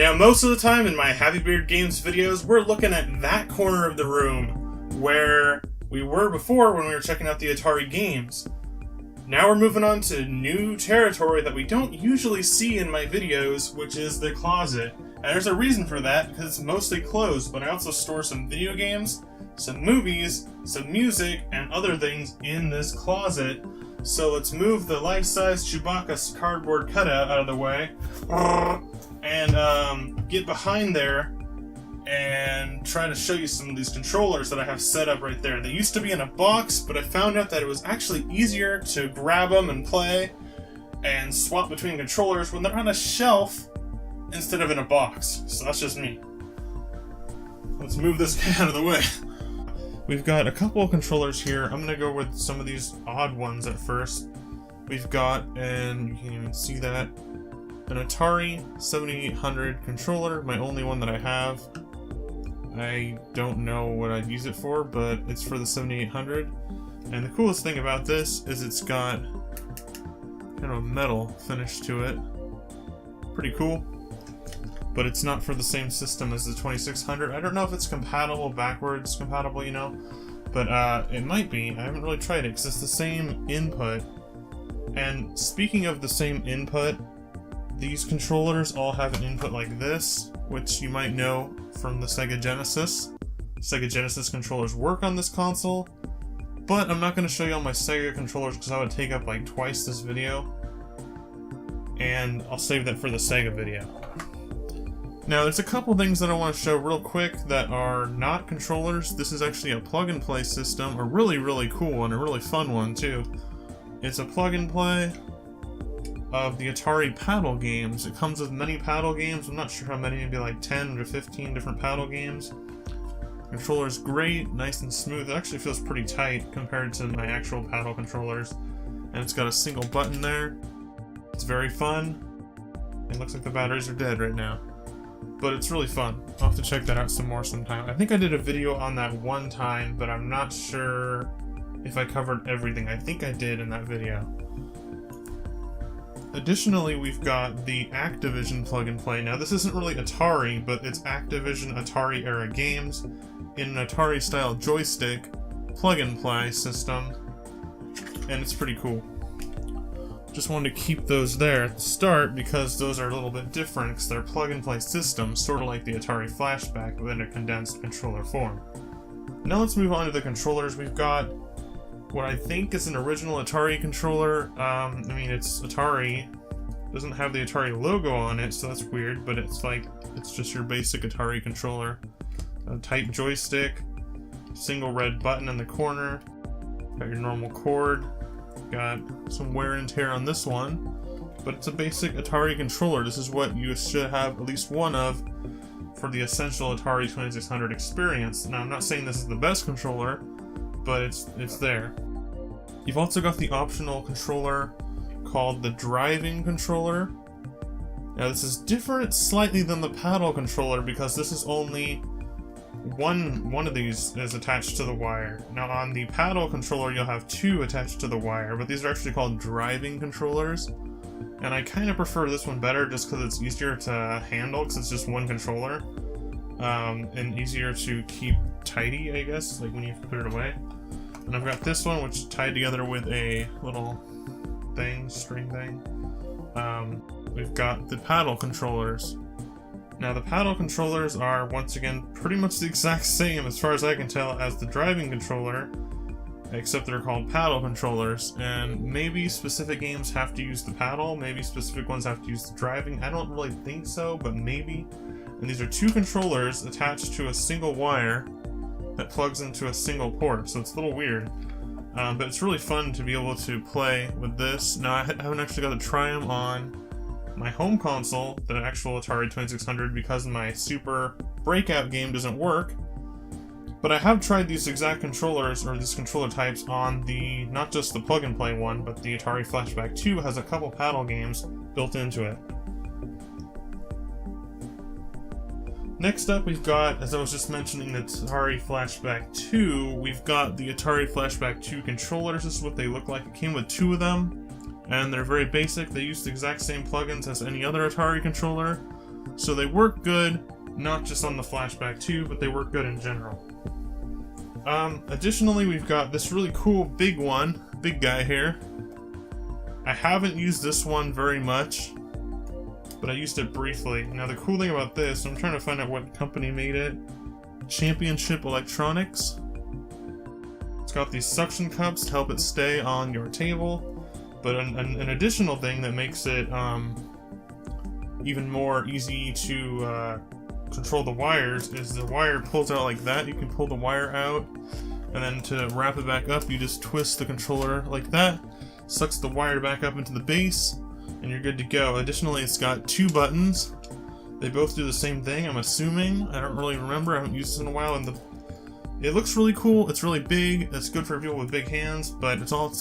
Now, most of the time in my Happy Beard Games videos, we're looking at that corner of the room where we were before when we were checking out the Atari games. Now we're moving on to new territory that we don't usually see in my videos, which is the closet. And there's a reason for that, because it's mostly closed, but I also store some video games, some movies, some music, and other things in this closet. So let's move the life-size Chewbacca cardboard cutout out of the way, and get behind there and try to show you some of these controllers that I have set up right there. They used to be in a box, but I found out that it was actually easier to grab them and play and swap between controllers when they're on a shelf instead of in a box. So that's just me. Let's move this guy out of the way. We've got a couple of controllers here. I'm gonna go with some of these odd ones at first. We've got, and you can't even see that, an Atari 7800 controller, my only one that I have. I don't know what I'd use it for, but it's for the 7800. And the coolest thing about this is it's got kind of a metal finish to it. Pretty cool. But it's not for the same system as the 2600. I don't know if it's backwards compatible, you know, but it might be. I haven't really tried it because it's the same input. And speaking of the same input, these controllers all have an input like this, which you might know from the Sega Genesis. Sega Genesis controllers work on this console, but I'm not going to show you all my Sega controllers because that would take up like twice this video, and I'll save that for the Sega video. Now, there's a couple things that I want to show real quick that are not controllers. This is actually a plug-and-play system, a really, really cool one, a really fun one, too. It's a plug-and-play of the Atari Paddle games. It comes with many paddle games. I'm not sure how many, maybe like 10 or 15 different paddle games. The controller's great, nice and smooth. It actually feels pretty tight compared to my actual paddle controllers. And it's got a single button there. It's very fun. It looks like the batteries are dead right now. But it's really fun. I'll have to check that out some more sometime. I think I did a video on that one time, but I'm not sure if I covered everything. I think I did in that video. Additionally, we've got the Activision plug-and-play. Now, this isn't really Atari, but it's Activision Atari-era games in an Atari-style joystick plug-and-play system, and it's pretty cool. Just wanted to keep those there at the start because those are a little bit different because they're plug-and-play systems, sort of like the Atari Flashback, but in a condensed controller form. Now let's move on to the controllers. We've got what I think is an original Atari controller. I mean, it's Atari. It doesn't have the Atari logo on it, so that's weird, but it's just your basic Atari controller. A type joystick, single red button in the corner, got your normal cord. Got some wear and tear on this one, but it's a basic Atari controller. This is what you should have at least one of for the essential Atari 2600 experience. Now, I'm not saying this is the best controller, but it's there. You've also got the optional controller called the driving controller. Now, this is different slightly than the paddle controller because this is only one of these is attached to the wire. Now, on the paddle controller, you'll have two attached to the wire, but these are actually called driving controllers. And I kind of prefer this one better just because it's easier to handle because it's just one controller. And easier to keep tidy, I guess, like when you have to put it away. And I've got this one, which is tied together with a little string thing. We've got the paddle controllers. Now, the paddle controllers are, once again, pretty much the exact same, as far as I can tell, as the driving controller, except they're called paddle controllers, and maybe specific games have to use the paddle, maybe specific ones have to use the driving. I don't really think so, but maybe. And these are two controllers attached to a single wire that plugs into a single port, so it's a little weird. But it's really fun to be able to play with this. Now, I haven't actually got to try them on my home console, the actual Atari 2600, because my Super Breakout game doesn't work. But I have tried these exact controllers, or these controller types, on the, not just the plug-and-play one, but the Atari Flashback 2 has a couple paddle games built into it. Next up, we've got, as I was just mentioning, the Atari Flashback 2. We've got the Atari Flashback 2 controllers. This is what they look like. It came with two of them, and they're very basic. They use the exact same plugins as any other Atari controller. So they work good, not just on the Flashback 2, but they work good in general. Additionally, we've got this really cool big guy here. I haven't used this one very much, but I used it briefly. Now the cool thing about this, I'm trying to find out what company made it. Championship Electronics. It's got these suction cups to help it stay on your table, but an additional thing that makes it even more easy to control the wires is the wire pulls out like that. You can pull the wire out, and then to wrap it back up, you just twist the controller like that, sucks the wire back up into the base, and you're good to go. Additionally, it's got 2 buttons. They both do the same thing, I'm assuming. I don't really remember, I haven't used this in a while, and it looks really cool. It's really big, it's good for people with big hands, but it's not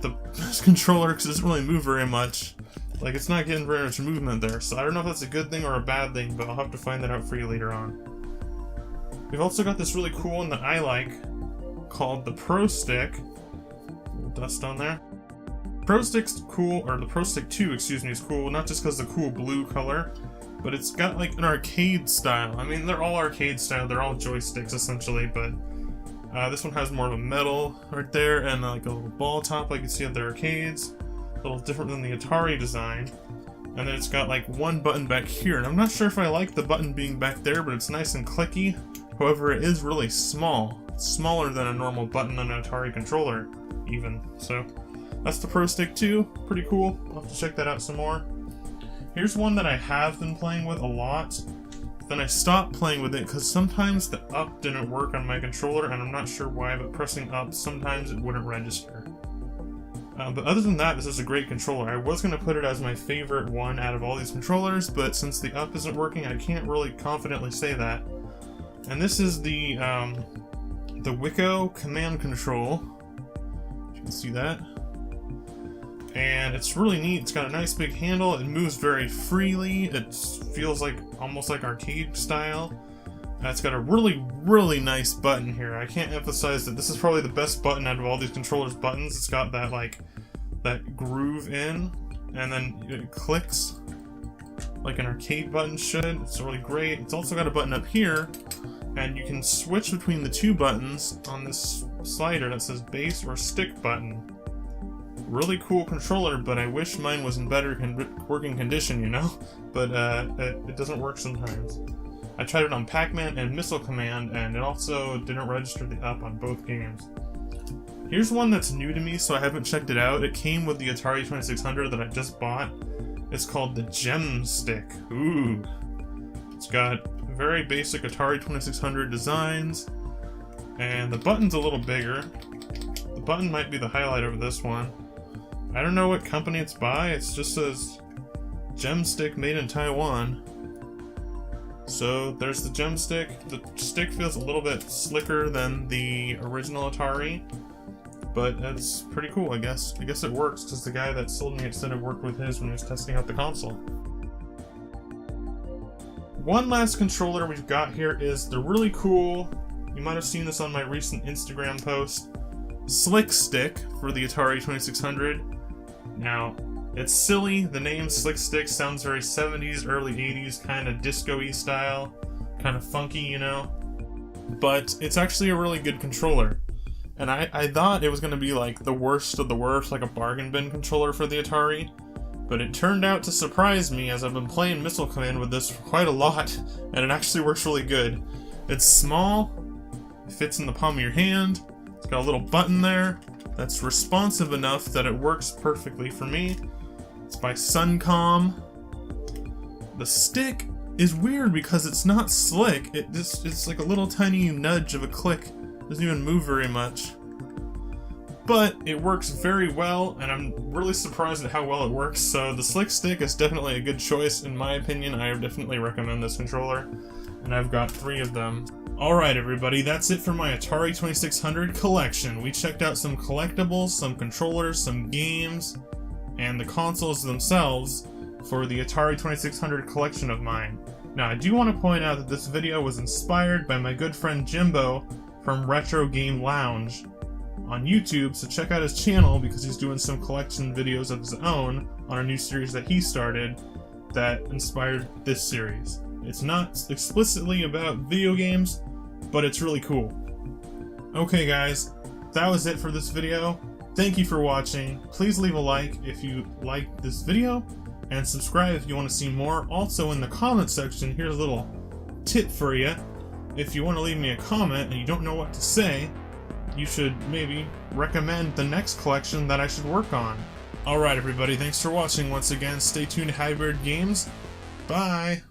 the best controller because it doesn't really move very much. Like, it's not getting very much movement there, so I don't know if that's a good thing or a bad thing, but I'll have to find that out for you later on. We've also got this really cool one that I like, called the Pro Stick. A little dust on there. Pro Stick's cool, or the Pro Stick 2, excuse me, is cool, not just because of the cool blue color, but it's got like an arcade style. I mean, they're all arcade style, they're all joysticks essentially, but this one has more of a metal right there, and like a little ball top like you see at the arcades. A little different than the Atari design. And then it's got like 1 button back here, and I'm not sure if I like the button being back there, but it's nice and clicky. However, it is really small. It's smaller than a normal button on an Atari controller, even. So, that's the Pro Stick 2. Pretty cool. I'll have to check that out some more. Here's one that I have been playing with a lot. Then I stopped playing with it because sometimes the up didn't work on my controller, and I'm not sure why, but pressing up, sometimes it wouldn't register. But other than that, this is a great controller. I was going to put it as my favorite one out of all these controllers, but since the up isn't working, I can't really confidently say that. And this is the Wiko command control. You can see that. And it's really neat. It's got a nice big handle. It moves very freely. It feels like almost like arcade style. It's got a really, really nice button here. I can't emphasize that this is probably the best button out of all these controllers' buttons. It's got that that groove in, and then it clicks like an arcade button should. It's really great. It's also got a button up here, and you can switch between the 2 buttons on this slider that says base or stick button. Really cool controller, but I wish mine was in better working condition, you know? But it doesn't work sometimes. I tried it on Pac-Man and Missile Command, and it also didn't register the up on both games. Here's one that's new to me, so I haven't checked it out. It came with the Atari 2600 that I just bought. It's called the Gem Stick. Ooh. It's got very basic Atari 2600 designs, and the button's a little bigger. The button might be the highlight of this one. I don't know what company it's by, it just says Gem Stick made in Taiwan. So there's the Gem Stick. The stick feels a little bit slicker than the original Atari, but it's pretty cool, I guess. I guess it works, because the guy that sold me it said it worked with his when he was testing out the console. One last controller we've got here is the really cool, you might have seen this on my recent Instagram post, Slick Stick for the Atari 2600. Now, it's silly, the name Slick Stick sounds very 70s, early 80s, kind of disco-y style, kind of funky, you know? But it's actually a really good controller. And I thought it was going to be like the worst of the worst, like a bargain bin controller for the Atari. But it turned out to surprise me, as I've been playing Missile Command with this for quite a lot, and it actually works really good. It's small, it fits in the palm of your hand, it's got a little button there that's responsive enough that it works perfectly for me. It's by Suncom. The stick is weird because it's not slick, it's like a little tiny nudge of a click. It doesn't even move very much. But it works very well, and I'm really surprised at how well it works, so the Slick Stick is definitely a good choice in my opinion. I definitely recommend this controller, and I've got 3 of them. Alright everybody, that's it for my Atari 2600 collection. We checked out some collectibles, some controllers, some games, and the consoles themselves for the Atari 2600 collection of mine. Now I do want to point out that this video was inspired by my good friend Jimbo from Retro Game Lounge on YouTube, so check out his channel because he's doing some collection videos of his own on a new series that he started. that inspired this series. It's not explicitly about video games, but it's really cool. Okay guys, that was it for this video. Thank you for watching. Please leave a like if you liked this video, and subscribe if you want to see more. Also in the comment section, here's a little tip for you. If you want to leave me a comment and you don't know what to say, you should maybe recommend the next collection that I should work on. Alright everybody, thanks for watching once again. Stay tuned to Hybrid Games. Bye!